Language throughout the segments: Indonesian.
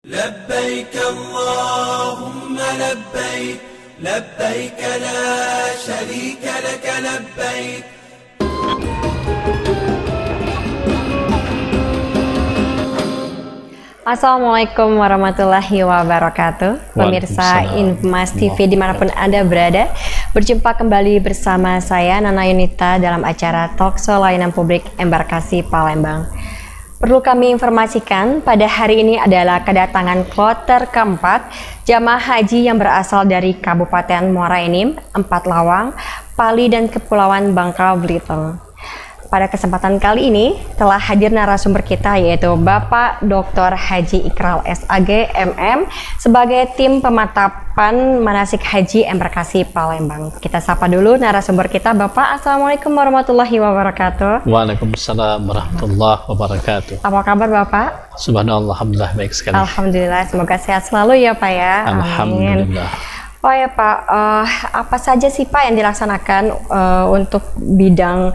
لبيك اللهم لبيك لبيك لا شريك لك لبيك. Assalamualaikum warahmatullahi wabarakatuh. Pemirsa Infmas TV dimanapun Anda berada, berjumpa kembali bersama saya Nana Yunita dalam acara Talkshow Layanan Publik Embarkasi Palembang. Perlu kami informasikan pada hari ini adalah kedatangan kloter keempat jamaah haji yang berasal dari Kabupaten Muara Enim, Empat Lawang, Pali dan Kepulauan Bangka Belitung. Pada kesempatan kali ini telah hadir narasumber kita yaitu Bapak Dr. Haji Ikral SAG MM sebagai tim pemantapan manasik haji Embarkasi Palembang. Kita sapa dulu narasumber kita. Bapak, Assalamualaikum warahmatullahi wabarakatuh. Waalaikumsalam warahmatullahi wabarakatuh. Apa kabar Bapak? Subhanallah, alhamdulillah baik sekali. Alhamdulillah, semoga sehat selalu ya Pak ya. Alhamdulillah. Amin. Oh ya Pak, apa saja sih Pak yang dilaksanakan untuk bidang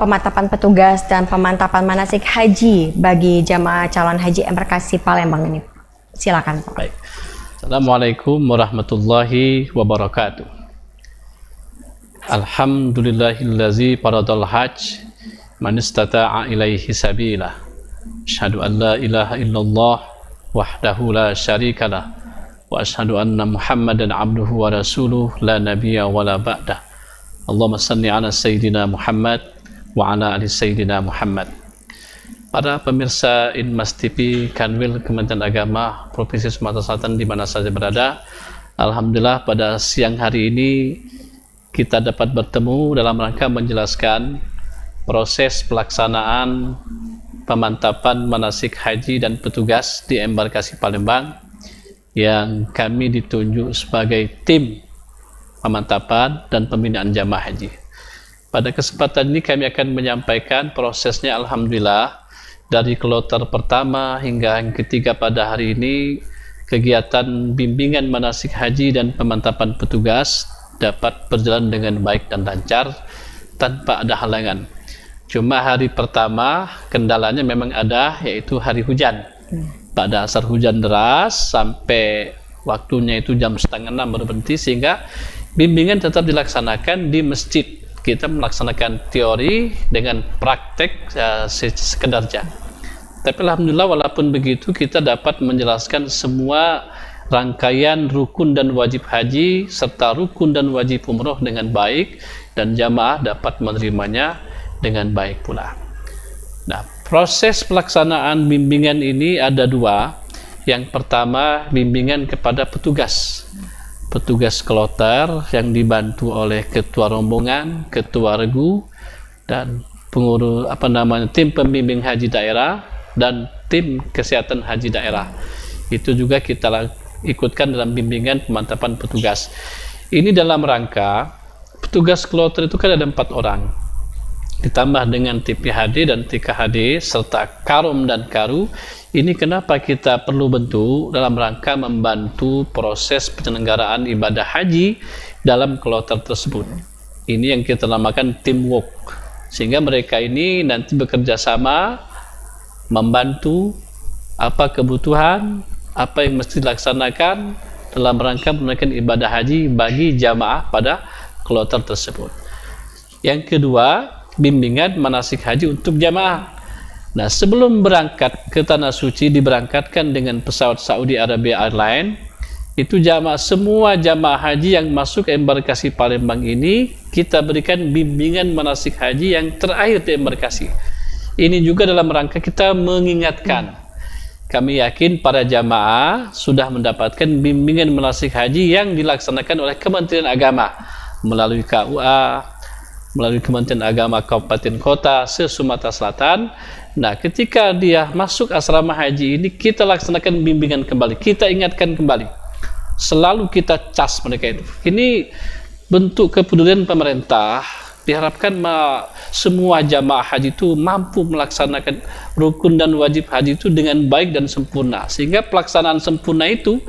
pemantapan petugas dan pemantapan manasik haji bagi jamaah calon haji Embarkasi Palembang ini? Silakan Pak. Baik. Assalamualaikum warahmatullahi wabarakatuh. Alhamdulillahillazi faradal hajj man istata'a ilaihi sabila. Asyhadu an la ilaha illallah wahdahu la syarikalah. Wa asyhadu anna Muhammadan abduhu wa rasuluh la nabiyya wa la ba'dah. Allahumma salli ala sayyidina Muhammad wa ala ali sayyidina Muhammad. Para pemirsa Infmas TV Kanwil Kementerian Agama Provinsi Sumatera Selatan di mana saja berada, alhamdulillah pada siang hari ini kita dapat bertemu dalam rangka menjelaskan proses pelaksanaan pemantapan manasik haji dan petugas di Embarkasi Palembang yang kami ditunjuk sebagai tim pemantapan dan pembinaan jamaah haji. Pada kesempatan ini kami akan menyampaikan prosesnya alhamdulillah dari kloter pertama hingga yang ketiga pada hari ini kegiatan bimbingan manasik haji dan pemantapan petugas dapat berjalan dengan baik dan lancar tanpa ada halangan. Cuma hari pertama kendalanya memang ada, yaitu hari hujan. Pada asar hujan deras sampai waktunya itu jam 5:30 baru berhenti, sehingga bimbingan tetap dilaksanakan di masjid. Kita melaksanakan teori dengan praktek sekedar jam. Tapi alhamdulillah walaupun begitu kita dapat menjelaskan semua rangkaian rukun dan wajib haji serta rukun dan wajib umroh dengan baik dan jamaah dapat menerimanya dengan baik pula. Nah, proses pelaksanaan bimbingan ini ada dua. Yang pertama, bimbingan kepada petugas kloter yang dibantu oleh ketua rombongan, ketua regu, dan pengurus tim pembimbing haji daerah dan tim kesehatan haji daerah. Itu juga kita ikutkan dalam bimbingan pemantapan petugas. Ini dalam rangka petugas kloter itu kan ada 4 orang. Ditambah dengan TPHD dan TKHD serta Karom dan Karu. Ini kenapa kita perlu bentuk dalam rangka membantu proses penyelenggaraan ibadah haji dalam kloter tersebut. Ini yang kita namakan teamwork, sehingga mereka ini nanti bekerja sama membantu apa kebutuhan, apa yang mesti dilaksanakan dalam rangka menunaikan ibadah haji bagi jamaah pada kloter tersebut. Yang kedua, bimbingan manasik haji untuk jamaah. Nah, sebelum berangkat ke Tanah Suci diberangkatkan dengan pesawat Saudi Arabia Airlines, itu semua jamaah haji yang masuk Embarkasi Palembang ini kita berikan bimbingan manasik haji yang terakhir di Embarkasi. Ini juga dalam rangka kita mengingatkan. Kami yakin para jamaah sudah mendapatkan bimbingan manasik haji yang dilaksanakan oleh Kementerian Agama melalui KUA, melalui Kementerian Agama Kabupaten Kota se-Sumatera Selatan. Nah, ketika dia masuk asrama haji ini kita laksanakan bimbingan kembali, kita ingatkan kembali, selalu kita cas mereka itu. Ini bentuk kepedulian pemerintah. Diharapkan semua jamaah haji itu mampu melaksanakan rukun dan wajib haji itu dengan baik dan sempurna, sehingga pelaksanaan sempurna itu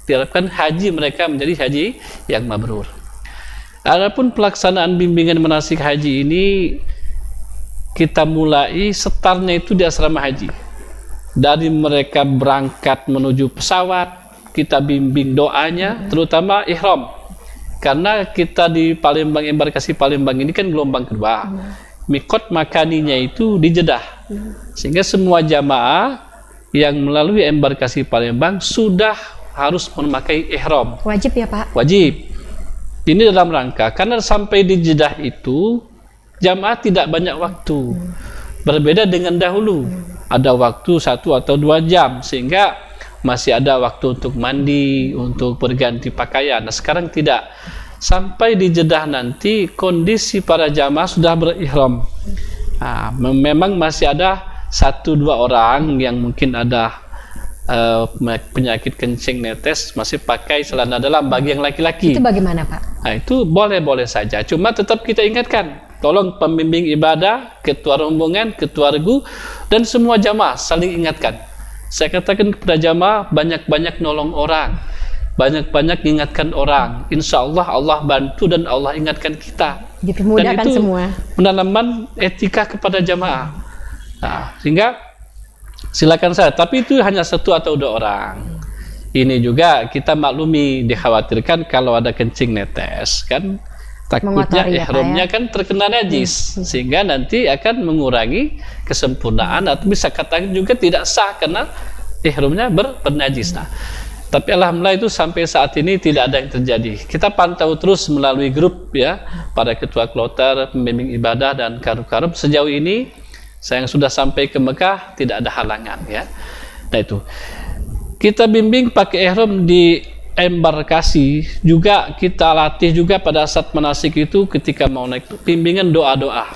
diharapkan haji mereka menjadi haji yang mabrur. Adapun pelaksanaan bimbingan manasik haji ini kita mulai startnya itu di asrama haji. dari mereka berangkat menuju pesawat, kita bimbing doanya, terutama ihram. Karena kita di Palembang, embarkasi Palembang ini kan gelombang kedua. Mikot makaninya itu di Jeddah. Sehingga semua jamaah yang melalui embarkasi Palembang sudah harus memakai ihram. Wajib ya Pak? Wajib. Ini dalam rangka, karena sampai di Jeddah itu jamaah tidak banyak waktu. Berbeda dengan dahulu. Ada waktu 1 atau 2 jam, sehingga masih ada waktu untuk mandi, untuk berganti pakaian. Nah, sekarang tidak. Sampai di Jeddah nanti kondisi para jamaah sudah berihram. Nah, memang masih ada 1-2 orang yang mungkin ada penyakit kencing netes masih pakai celana dalam bagi yang laki-laki. Itu bagaimana Pak? Nah, itu boleh-boleh saja. Cuma tetap kita ingatkan, tolong pembimbing ibadah, ketua rombongan, ketua regu, dan semua jamaah saling ingatkan. Saya katakan kepada jamaah, banyak-banyak nolong orang, banyak-banyak ingatkan orang. Insya Allah Allah bantu dan Allah ingatkan kita. Dipermudahkan dan itu semua. penanaman etika kepada jamaah. Nah, sehingga silakan saya. Tapi itu hanya 1 atau 2 orang. Ini juga kita maklumi, dikhawatirkan kalau ada kencing netes kan. Takutnya ihramnya kan terkena najis, sehingga nanti akan mengurangi kesempurnaan atau bisa katakan juga tidak sah karena ihramnya bernajis. Nah, tapi alhamdulillah itu sampai saat ini tidak ada yang terjadi. Kita pantau terus melalui grup ya, para ketua kloter, pembimbing ibadah dan karub-karub. Sejauh ini saya yang sudah sampai ke Mekah tidak ada halangan ya. Nah itu kita bimbing pakai ihram di embarkasi, juga kita latih juga pada saat manasik itu ketika mau naik bimbingan doa-doa.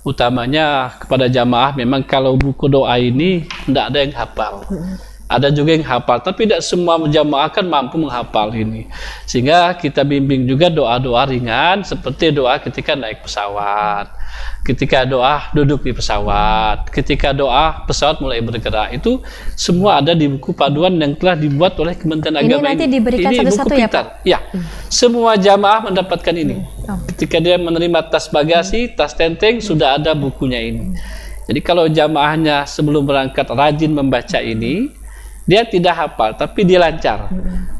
Utamanya kepada jamaah, memang kalau buku doa ini tidak ada yang hafal. Ada juga yang hafal, tapi tidak semua jamaah kan mampu menghafal ini. Sehingga kita bimbing juga doa-doa ringan seperti doa ketika naik pesawat, ketika doa duduk di pesawat, ketika doa pesawat mulai bergerak. Itu semua ada di buku paduan yang telah dibuat oleh Kementerian Agama. Ini nanti diberikan satu-satu ya Pak? Ya, semua jamaah mendapatkan ini. Ketika dia menerima tas bagasi, tas tenteng, sudah ada bukunya ini. Jadi kalau jamaahnya sebelum berangkat rajin membaca ini, dia tidak hafal, tapi dia lancar.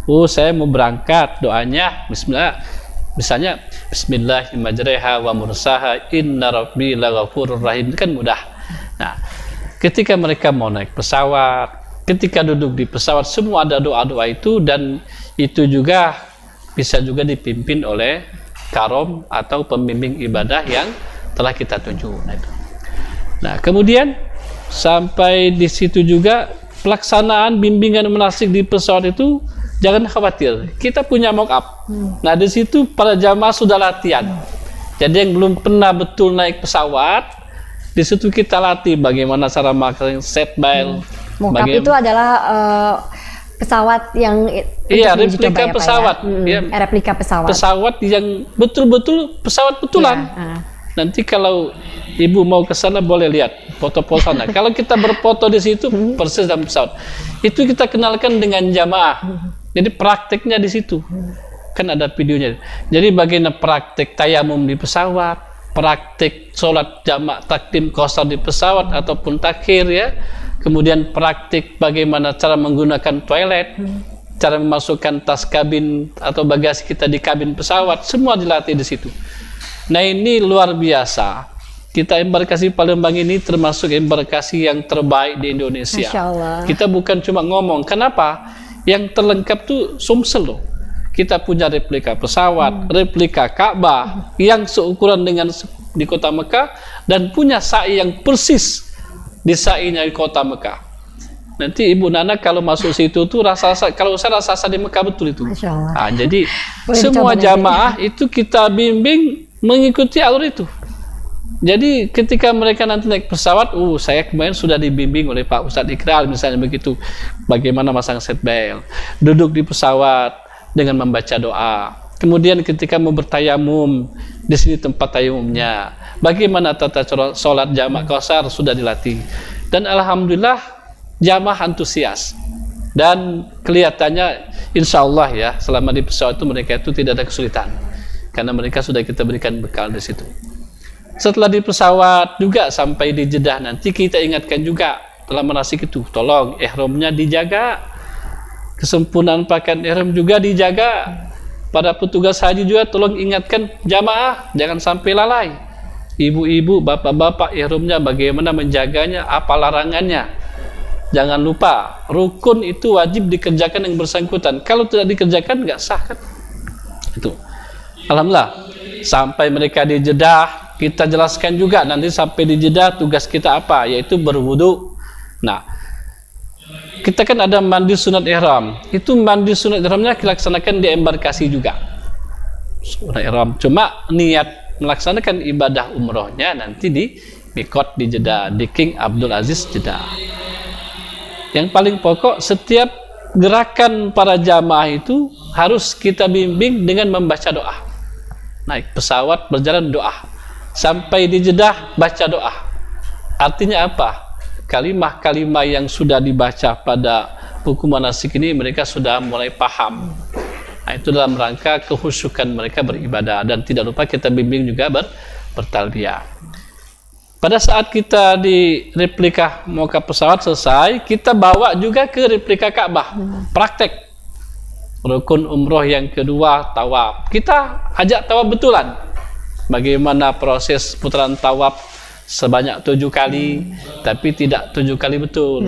Oh, saya mau berangkat, doanya Bismillah. Misalnya Bismillahirrahmanirrahim wa mursaha inna rabbi laghafurur rahim, itu kan mudah. Nah, ketika mereka mau naik pesawat, ketika duduk di pesawat, semua ada doa-doa itu, dan itu juga bisa juga dipimpin oleh karom atau pembimbing ibadah yang telah kita tuju. Nah, kemudian sampai di situ juga pelaksanaan bimbingan manasik di pesawat itu jangan khawatir, kita punya mock up. Nah, di situ para jamaah sudah latihan. Jadi yang belum pernah betul naik pesawat, di situ kita latih bagaimana cara memakai seat belt. Mock up itu adalah pesawat yang iya, replika pesawat. Ya, replika pesawat. Pesawat yang betul-betul pesawat betulan. Ya, nanti kalau ibu mau ke sana boleh lihat foto-foto sana. Kalau kita berfoto di situ persis dalam pesawat. Itu kita kenalkan dengan jamaah. Jadi prakteknya di situ. Kan ada videonya. Jadi bagaimana praktek tayamum di pesawat, praktek sholat jamaah takdim qashar di pesawat ataupun takhir ya. Kemudian praktek bagaimana cara menggunakan toilet, cara memasukkan tas kabin atau bagasi kita di kabin pesawat, semua dilatih di situ. Nah, ini luar biasa. Kita embarkasi Palembang ini termasuk embarkasi yang terbaik di Indonesia. Masya Allah. Kita bukan cuma ngomong. Kenapa? Yang terlengkap tuh Sumsel loh. Kita punya replika pesawat, replika Ka'bah yang seukuran dengan di kota Mekah, dan punya sa'i yang persis di sa'inya di kota Mekah. Nanti Ibu Nana kalau masuk situ tuh kalau saya rasa di Mekah betul itu. Masya Allah. Nah, jadi semua jamaah itu kita bimbing mengikuti alur itu. Jadi ketika mereka nanti naik pesawat, saya kemarin sudah dibimbing oleh Pak Ustadz Ikral misalnya begitu, bagaimana masang seat belt, duduk di pesawat dengan membaca doa. Kemudian ketika mau bertayamum, di sini tempat tayamumnya, bagaimana tata cara sholat jamaah qashar sudah dilatih. Dan alhamdulillah jamaah antusias. Dan kelihatannya insya Allah ya, selama di pesawat itu mereka itu tidak ada kesulitan, karena mereka sudah kita berikan bekal di situ. Setelah di pesawat juga sampai di Jeddah nanti kita ingatkan juga dalam manasik itu. Tolong ihramnya dijaga, kesempurnaan pakaian ihram juga dijaga. Pada petugas haji juga tolong ingatkan jamaah jangan sampai lalai. Ibu-ibu, bapak-bapak ihramnya bagaimana menjaganya, apa larangannya. Jangan lupa rukun itu wajib dikerjakan yang bersangkutan. Kalau tidak dikerjakan nggak sah kan. Itu. Alhamdulillah sampai mereka di Jeddah, kita jelaskan juga nanti sampai di Jeddah tugas kita apa, yaitu berwudu. Nah, kita kan ada mandi sunat ihram. Itu mandi sunat ihramnya dilaksanakan di embarkasi juga. Sunat ihram. Cuma niat melaksanakan ibadah umrohnya nanti di Mikot di Jeddah, di King Abdul Aziz Jeddah. Yang paling pokok, setiap gerakan para jamaah itu harus kita bimbing dengan membaca doa. Naik pesawat, berjalan doa. Sampai di Jeddah, baca doa. Artinya apa? Kalimah-kalimah yang sudah dibaca pada buku manasik ini mereka sudah mulai paham. Nah, itu dalam rangka kehusukan mereka beribadah. Dan tidak lupa kita bimbing juga bertalbiyah. Pada saat kita di replika mau ke pesawat selesai, kita bawa juga ke replika Ka'bah, praktek rukun umroh yang kedua, tawaf. Kita ajak tawaf betulan. Bagaimana proses putaran tawaf sebanyak 7 kali, tapi tidak 7 kali betul.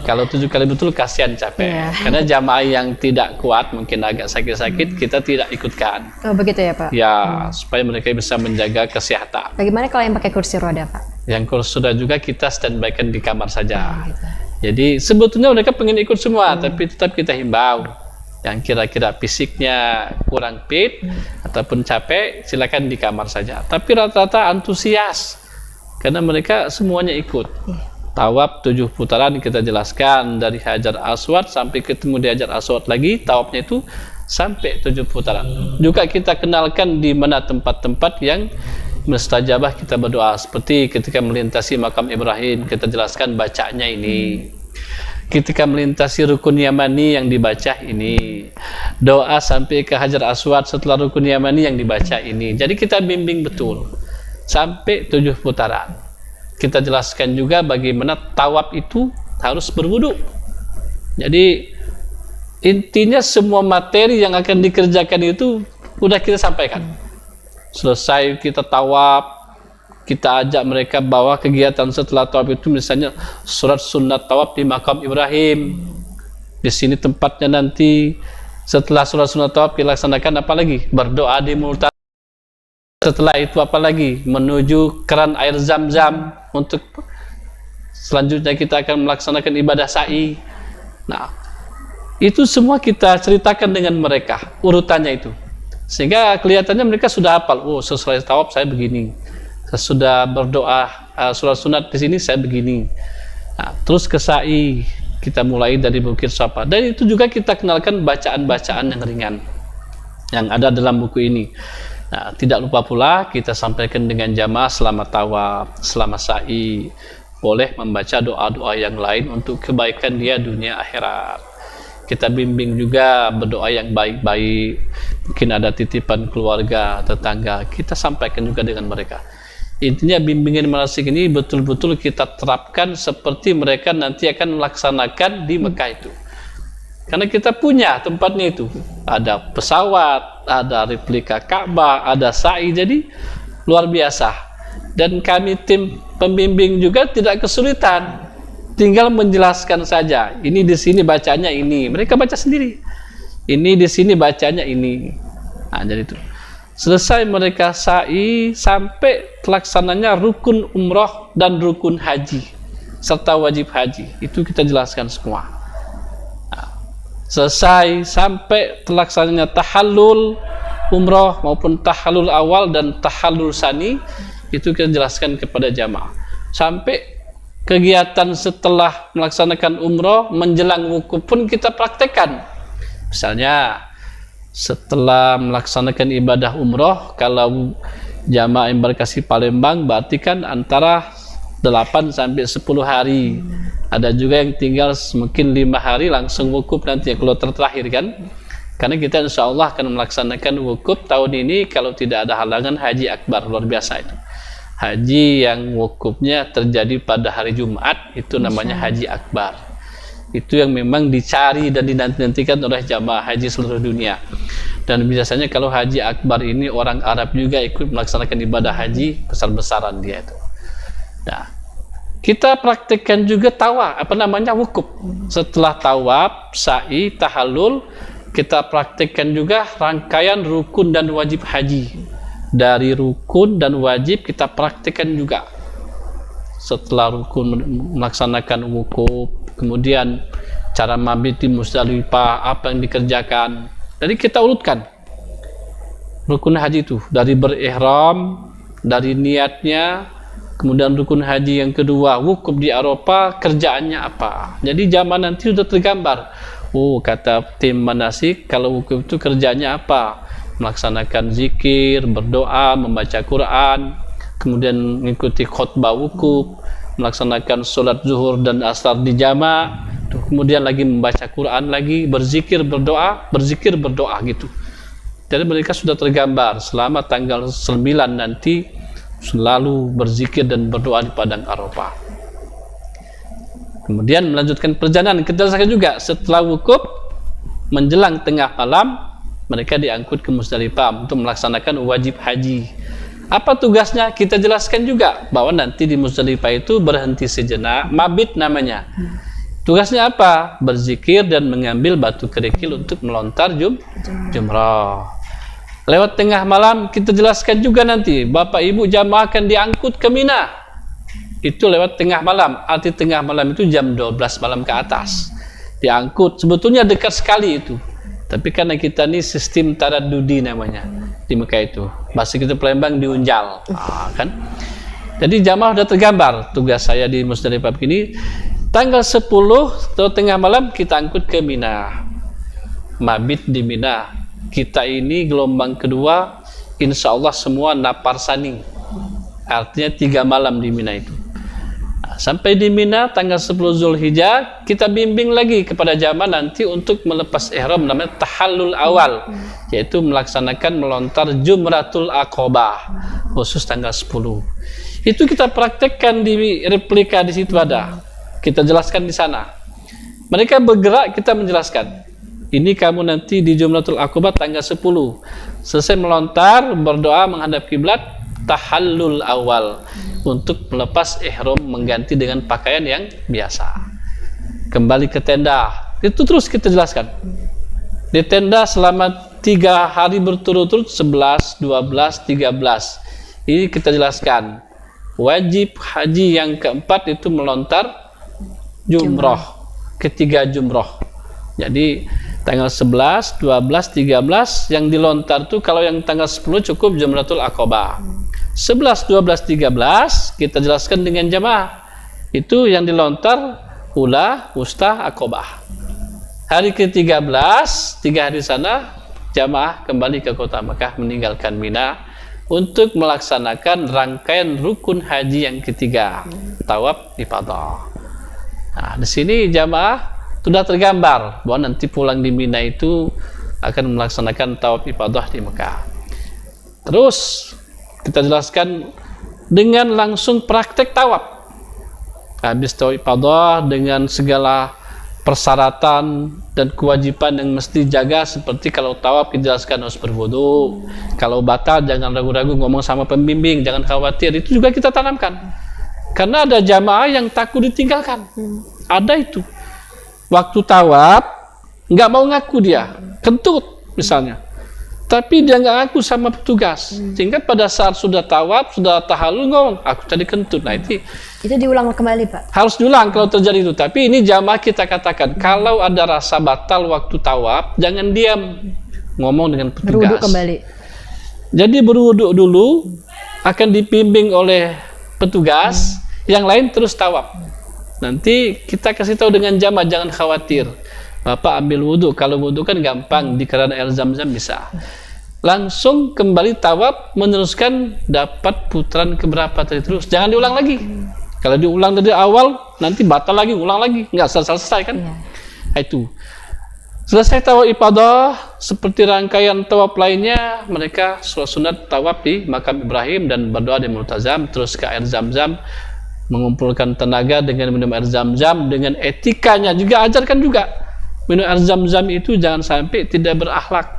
Kalau 7 kali betul kasihan capek. Karena jamaah yang tidak kuat, mungkin agak sakit-sakit, kita tidak ikutkan. Oh begitu ya Pak? Ya, supaya mereka bisa menjaga kesehatan. Bagaimana kalau yang pakai kursi roda Pak? Yang kursi roda juga kita standby-kan di kamar saja. Gitu. Jadi sebetulnya mereka pengen ikut semua, tapi tetap kita himbau. Yang kira-kira fisiknya kurang fit ataupun capek, silakan di kamar saja. Tapi rata-rata antusias, karena mereka semuanya ikut. Tawaf 7 putaran kita jelaskan dari Hajar Aswad sampai ketemu di Hajar Aswad lagi, tawafnya itu sampai 7 putaran. Juga kita kenalkan di mana tempat-tempat yang mustajabah kita berdoa, seperti ketika melintasi makam Ibrahim kita jelaskan bacanya ini. Ketika melintasi rukun Yamani yang dibaca ini. Doa sampai ke Hajar Aswad setelah rukun Yamani yang dibaca ini. Jadi kita bimbing betul sampai 7 putaran. Kita jelaskan juga bagaimana tawaf itu harus berwudu. Jadi intinya semua materi yang akan dikerjakan itu udah kita sampaikan. Selesai kita tawaf, kita ajak mereka bawa kegiatan setelah tawaf itu, misalnya surat sunat tawaf di makam Ibrahim. Di sini tempatnya nanti. Setelah surat sunat tawaf dilaksanakan apa lagi? Berdoa di Multazam. Setelah itu apa lagi? Menuju keran air Zam-Zam. Untuk selanjutnya kita akan melaksanakan ibadah sa'i. Nah, itu semua kita ceritakan dengan mereka urutannya itu, sehingga kelihatannya mereka sudah hafal. Oh, sesuai tawaf saya begini, sesudah berdoa surat sunat di sini saya begini. Nah, terus ke sa'i kita mulai dari Bukit Safa, dan itu juga kita kenalkan bacaan-bacaan yang ringan yang ada dalam buku ini. Nah, tidak lupa pula kita sampaikan dengan jamaah selama tawaf, selama sa'i, boleh membaca doa-doa yang lain untuk kebaikan dia dunia akhirat. Kita bimbing juga berdoa yang baik-baik. Mungkin ada titipan keluarga, tetangga, kita sampaikan juga dengan mereka. Intinya bimbingan manasik ini betul-betul kita terapkan seperti mereka nanti akan melaksanakan di Mekah itu. Karena kita punya tempatnya itu, ada pesawat, ada replika Ka'bah, ada sa'i, jadi luar biasa. Dan kami tim pembimbing juga tidak kesulitan, tinggal menjelaskan saja. Ini di sini bacanya ini, mereka baca sendiri. Ini di sini bacanya ini. Nah, jadi itu. Selesai mereka sa'i sampai pelaksananya rukun umroh dan rukun haji serta wajib haji, itu kita jelaskan semua. Selesai sampai terlaksananya tahallul umroh maupun tahallul awal dan tahallul sani, itu kita jelaskan kepada jamaah. Sampai kegiatan setelah melaksanakan umroh menjelang wukuf pun kita praktekkan. Misalnya setelah melaksanakan ibadah umroh, kalau jamaah embarkasi Palembang berarti kan antara 8 sampai 10 hari. Ada juga yang tinggal mungkin 5 hari langsung wukuf nanti ya, kalau terakhir kan. Karena kita insya Allah akan melaksanakan wukuf tahun ini kalau tidak ada halangan haji akbar, luar biasa itu. Haji yang wukufnya terjadi pada hari Jumat itu namanya haji akbar. Itu yang memang dicari dan dinanti-nantikan oleh jamaah haji seluruh dunia. Dan biasanya kalau haji akbar ini orang Arab juga ikut melaksanakan ibadah haji besar-besaran dia itu. Nah, kita praktikkan juga tawaf, wukuf. Setelah tawaf, sa'i, tahallul, kita praktikkan juga rangkaian rukun dan wajib haji. Dari rukun dan wajib kita praktikkan juga. Setelah rukun melaksanakan wukuf, kemudian cara mabit di Musdalifah, apa yang dikerjakan. Jadi kita urutkan rukun haji itu dari berihram, dari niatnya, kemudian rukun haji yang kedua wukuf di Arafah, kerjaannya apa. Jadi jamaah nanti sudah tergambar. Oh, kata tim manasik kalau wukuf itu kerjanya apa? Melaksanakan zikir, berdoa, membaca Quran, kemudian mengikuti khutbah wukuf, melaksanakan sholat zuhur dan asar di jamaah, kemudian lagi membaca Quran lagi, berzikir, berdoa gitu. Jadi mereka sudah tergambar selama tanggal 9 nanti selalu berzikir dan berdoa di padang Arafah. Kemudian melanjutkan perjalanan, kita rasakan juga setelah wukuf menjelang tengah malam mereka diangkut ke Musdalifah untuk melaksanakan wajib haji. Apa tugasnya? Kita jelaskan juga bahwa nanti di Musdalifah itu berhenti sejenak, mabit namanya. Tugasnya apa? Berzikir dan mengambil batu kerikil untuk melontar jumrah. Lewat tengah malam kita jelaskan juga nanti Bapak Ibu jamaah akan diangkut ke Mina. Itu lewat tengah malam. Arti tengah malam itu jam 12 malam ke atas. Diangkut, sebetulnya dekat sekali itu. Tapi karena kita ini sistem taradudi namanya di Mekah itu, bahasa kita Palembang diunjal, kan? Jadi jamaah sudah tergambar. Tugas saya di Musdalifah begini, tanggal 10 atau tengah malam kita angkut ke Mina, mabit di Mina. Kita ini gelombang kedua, insya Allah semua naparsani, artinya 3 malam di Mina itu. Sampai di Mina tanggal 10 Zulhijjah kita bimbing lagi kepada jamaah nanti untuk melepas ihram namanya tahallul awal, yaitu melaksanakan melontar Jumratul Aqabah khusus tanggal 10. Itu kita praktekkan di replika di situ ada. Kita jelaskan di sana. Mereka bergerak, kita menjelaskan. Ini kamu nanti di Jumratul Aqabah tanggal 10. Selesai melontar, berdoa menghadap kiblat, tahallul awal untuk melepas ihram, mengganti dengan pakaian yang biasa, kembali ke tenda. Itu terus kita jelaskan di tenda selama 3 hari berturut-turut, 11, 12, 13. Ini kita jelaskan. Wajib haji yang keempat itu melontar jumrah, ketiga jumrah. Jadi tanggal 11, 12, 13 yang dilontar tuh, kalau yang tanggal 10 cukup Jumratul Aqabah. 11, 12, 13 kita jelaskan dengan jamaah. Itu yang dilontar ula, wusta, Aqabah. Hari ke-13, 3 hari sana jamaah kembali ke kota Mekah, meninggalkan Mina untuk melaksanakan rangkaian rukun haji yang ketiga, tawaf ifadah. Nah, di sini jamaah sudah tergambar bahwa nanti pulang di Mina itu akan melaksanakan tawaf ifadah di Mekah. Terus kita jelaskan dengan langsung praktek tawaf. Habis tawaf ifadah dengan segala persyaratan dan kewajiban yang mesti jaga, seperti kalau tawaf dijelaskan harus berwudu. Kalau batal jangan ragu-ragu ngomong sama pembimbing, jangan khawatir. Itu juga kita tanamkan. Karena ada jamaah yang takut ditinggalkan. Ada itu. Waktu tawaf nggak mau ngaku dia, kentut misalnya, tapi dia nggak ngaku sama petugas, sehingga pada saat sudah tawaf, sudah tahallul ngomong, aku tadi kentut. Nah itu diulang kembali, Pak? Harus diulang kalau terjadi itu. Tapi ini jamaah kita katakan, kalau ada rasa batal waktu tawaf, jangan diam, ngomong dengan petugas. Berwuduk kembali. Jadi berwuduk dulu, akan dibimbing oleh petugas, yang lain terus tawaf. Nanti kita kasih tahu dengan jamaah, jangan khawatir, Bapak ambil wudhu. Kalau wudhu kan gampang, di keran air zam-zam bisa. Langsung kembali tawaf, meneruskan dapat putaran keberapa tadi terus. Jangan diulang lagi. Kalau diulang dari awal, nanti batal lagi, ulang lagi, nggak selesai kan? Itu. Selesai tawaf ifadah, seperti rangkaian tawaf lainnya, mereka sholat sunat tawaf di makam Ibrahim dan berdoa di Multazam, terus ke air Zam-Zam, mengumpulkan tenaga dengan minum air Zam-Zam, dengan etikanya juga ajarkan juga. Minum air Zam-Zam itu jangan sampai tidak berakhlak,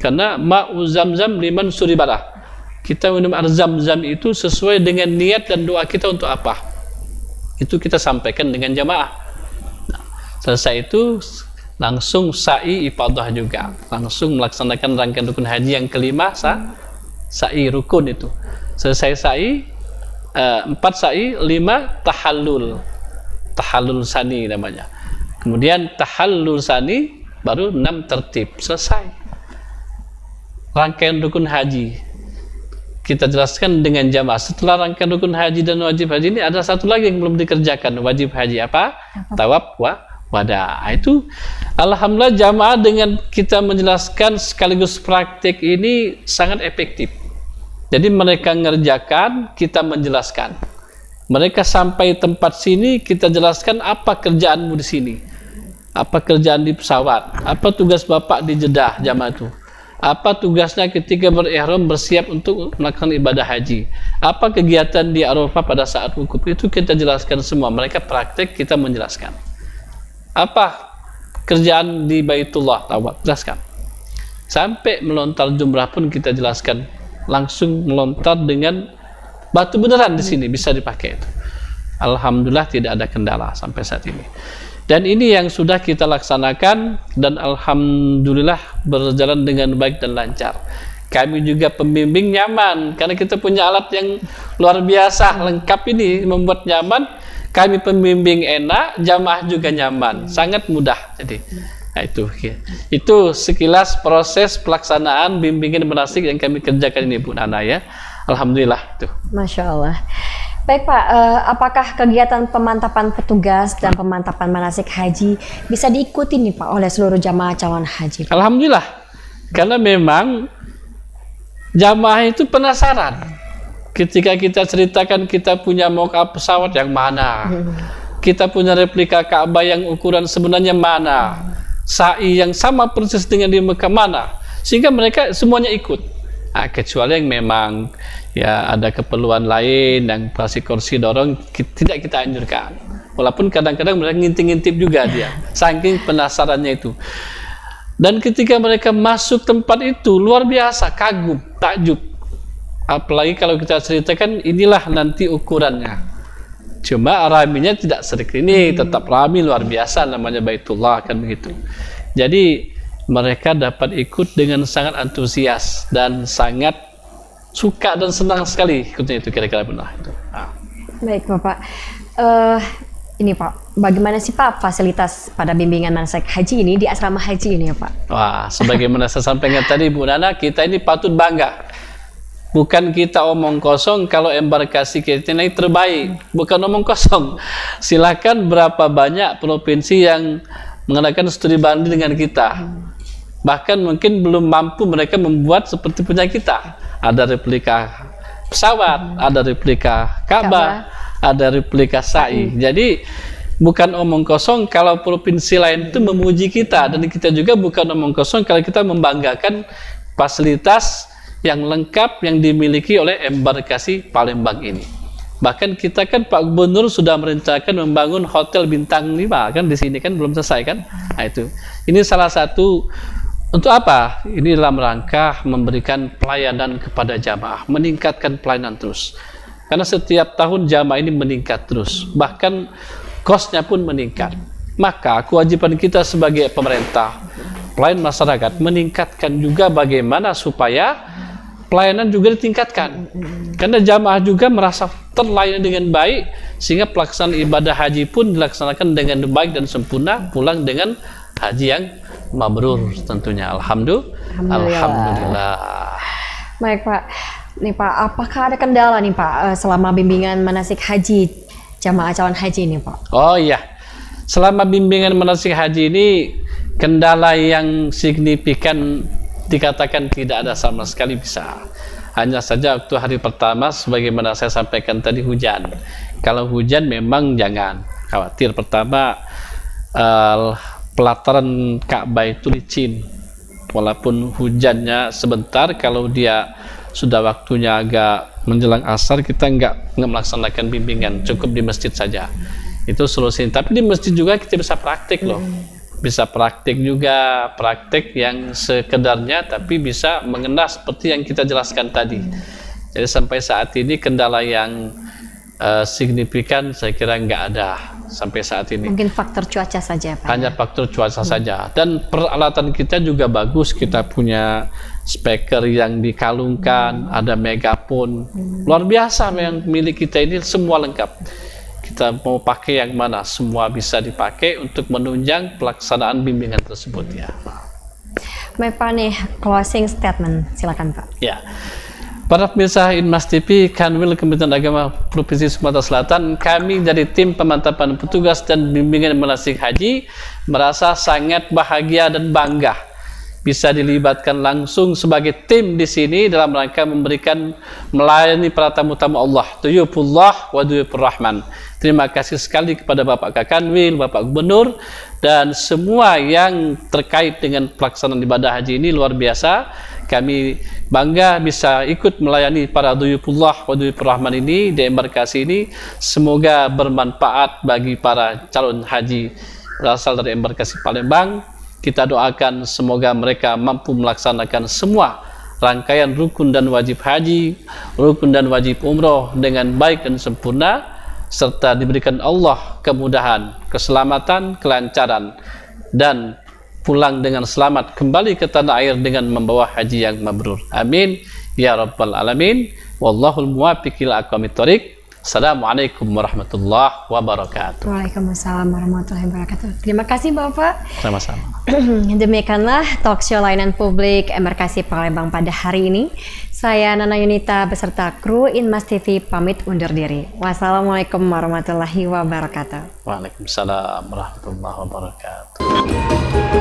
karena ma'u Zam-Zam liman suribalah. Kita minum air Zam-Zam itu sesuai dengan niat dan doa kita untuk apa? Itu kita sampaikan dengan jamaah. Nah, selesai itu langsung sa'i ifadah juga, langsung melaksanakan rangkaian rukun haji yang kelima, sa'i rukun itu. Selesai sa'i, 4 sa'i, 5 tahallul sani namanya. Kemudian tahallul sani, baru 6 tertib, selesai. Rangkaian rukun haji kita jelaskan dengan jamaah. Setelah rangkaian rukun haji dan wajib haji ini ada satu lagi yang belum dikerjakan. Wajib haji apa? Tawaf wada. Itu alhamdulillah jamaah dengan kita menjelaskan sekaligus praktik ini sangat efektif. Jadi mereka ngerjakan, kita menjelaskan. Mereka sampai tempat sini, kita jelaskan apa kerjaanmu di sini, apa kerjaan di pesawat, apa tugas bapak di Jeddah jamaah itu, apa tugasnya ketika berihram bersiap untuk melakukan ibadah haji, apa kegiatan di Arafah pada saat wukuf, itu kita jelaskan semua. Mereka praktek, kita menjelaskan. Apa kerjaan di Baitullah tawaf, jelaskan. Sampai melontar jumrah pun kita jelaskan, langsung melontar dengan batu beneran di sini bisa dipakai itu. Alhamdulillah tidak ada kendala sampai saat ini. Dan ini yang sudah kita laksanakan dan alhamdulillah berjalan dengan baik dan lancar. Kami juga pembimbing nyaman karena kita punya alat yang luar biasa lengkap ini, membuat nyaman. Kami pembimbing enak, jamaah juga nyaman, sangat mudah. Jadi nah itu sekilas proses pelaksanaan bimbingan manasik yang kami kerjakan ini Bu Nana ya. Alhamdulillah tuh. Masya Allah. Baik Pak, apakah kegiatan pemantapan petugas dan pemantapan manasik haji bisa diikuti nih Pak oleh seluruh jamaah calon haji? Alhamdulillah, karena memang jamaah itu penasaran. Ketika kita ceritakan kita punya mock-up pesawat yang mana, kita punya replika Ka'bah yang ukuran sebenarnya mana, sa'i yang sama persis dengan di Mekah mana, sehingga mereka semuanya ikut. Nah, kecuali yang memang ya ada keperluan lain yang kasih kursi dorong, tidak kita anjurkan. Walaupun kadang-kadang mereka ngintip-ngintip juga dia, saking penasarannya itu. Dan ketika mereka masuk tempat itu luar biasa, kagum, takjub. Apalagi kalau kita ceritakan inilah nanti ukurannya. Cuma raminya tidak sedikit ini, tetap rami luar biasa namanya Baitullah kan begitu. Jadi mereka dapat ikut dengan sangat antusias dan sangat suka dan senang sekali ikutnya itu kira-kira benar itu. Nah. Baik Bapak. Ini Pak, bagaimana sih Pak fasilitas pada bimbingan manasik haji ini di asrama haji ini ya Pak? Wah, sebagaimana saya sampaikan tadi Bu Nana, kita ini patut bangga. Bukan kita omong kosong kalau embarkasi kita ini terbaik, bukan omong kosong. Silakan berapa banyak provinsi yang mengadakan studi banding dengan kita. Bahkan mungkin belum mampu mereka membuat seperti punya kita. Ada replika pesawat, ada replika Ka'bah, ada replika sa'i. Jadi bukan omong kosong kalau provinsi lain itu memuji kita, dan kita juga bukan omong kosong kalau kita membanggakan fasilitas yang lengkap yang dimiliki oleh embarkasi Palembang ini. Bahkan kita kan Pak Gubernur sudah merencanakan membangun hotel bintang 5 kan di sini kan, belum selesai kan? Nah itu. Ini salah satu untuk apa? Ini dalam rangka memberikan pelayanan kepada jamaah, meningkatkan pelayanan terus. Karena setiap tahun jamaah ini meningkat terus, bahkan kosnya pun meningkat. Maka kewajiban kita sebagai pemerintah, pelayan masyarakat, meningkatkan juga bagaimana supaya pelayanan juga ditingkatkan. Karena jamaah juga merasa terlayani dengan baik, sehingga pelaksanaan ibadah haji pun dilaksanakan dengan baik dan sempurna, pulang dengan haji yang mabrur tentunya. Alhamdulillah. Baik Pak. Nih Pak, apakah ada kendala nih Pak selama bimbingan manasik haji jamaah calon haji ini Pak? Oh iya, selama bimbingan manasik haji ini kendala yang signifikan dikatakan tidak ada sama sekali bisa. Hanya saja waktu hari pertama sebagaimana saya sampaikan tadi hujan. Kalau hujan memang jangan khawatir. Pertama pelataran Ka'bah itu licin, walaupun hujannya sebentar. Kalau dia sudah waktunya agak menjelang asar, kita nggak melaksanakan bimbingan, cukup di masjid saja. Itu solusinya. Tapi di masjid juga kita bisa praktik loh, bisa praktik juga, praktik yang sekedarnya tapi bisa mengena seperti yang kita jelaskan tadi. Jadi sampai saat ini kendala yang signifikan saya kira nggak ada sampai saat ini. Mungkin faktor cuaca saja, Pak. Hanya faktor cuaca saja. Dan peralatan kita juga bagus. Kita punya speaker yang dikalungkan, ada megafon. Luar biasa yang milik kita ini, semua lengkap. Kita mau pakai yang mana, semua bisa dipakai untuk menunjang pelaksanaan bimbingan tersebut ya. Baik Pak nih, closing statement, silakan Pak. Ya. Para pemirsa Inmas TV, Kanwil Kementerian Agama Provinsi Sumatera Selatan, kami dari tim pemantapan petugas dan bimbingan manasik haji merasa sangat bahagia dan bangga bisa dilibatkan langsung sebagai tim di sini dalam rangka memberikan melayani para tamu-tamu Allah, Duyufullah wa Duyufur Rahman. Terima kasih sekali kepada Bapak Kakanwil, Bapak Gubernur, dan semua yang terkait dengan pelaksanaan ibadah haji ini. Luar biasa. Kami bangga bisa ikut melayani para Duyufullah wa Duyufur Rahman ini di embarkasi ini. Semoga bermanfaat bagi para calon haji berasal dari embarkasi Palembang. Kita doakan semoga mereka mampu melaksanakan semua rangkaian rukun dan wajib haji, rukun dan wajib umroh dengan baik dan sempurna, serta diberikan Allah kemudahan, keselamatan, kelancaran, dan pulang dengan selamat kembali ke tanah air dengan membawa haji yang mabrur. Amin ya rabbal alamin. Wallahul muwaffiq ila aqwamit thoriq. Assalamualaikum warahmatullahi wabarakatuh. Waalaikumsalam warahmatullahi wabarakatuh. Terima kasih Bapak. Sama-sama. Demikianlah talk show layanan publik embarkasi Palembang pada hari ini. Saya Nana Yunita beserta kru Inmas TV pamit undur diri. Wassalamualaikum warahmatullahi wabarakatuh. Waalaikumsalam warahmatullahi wabarakatuh.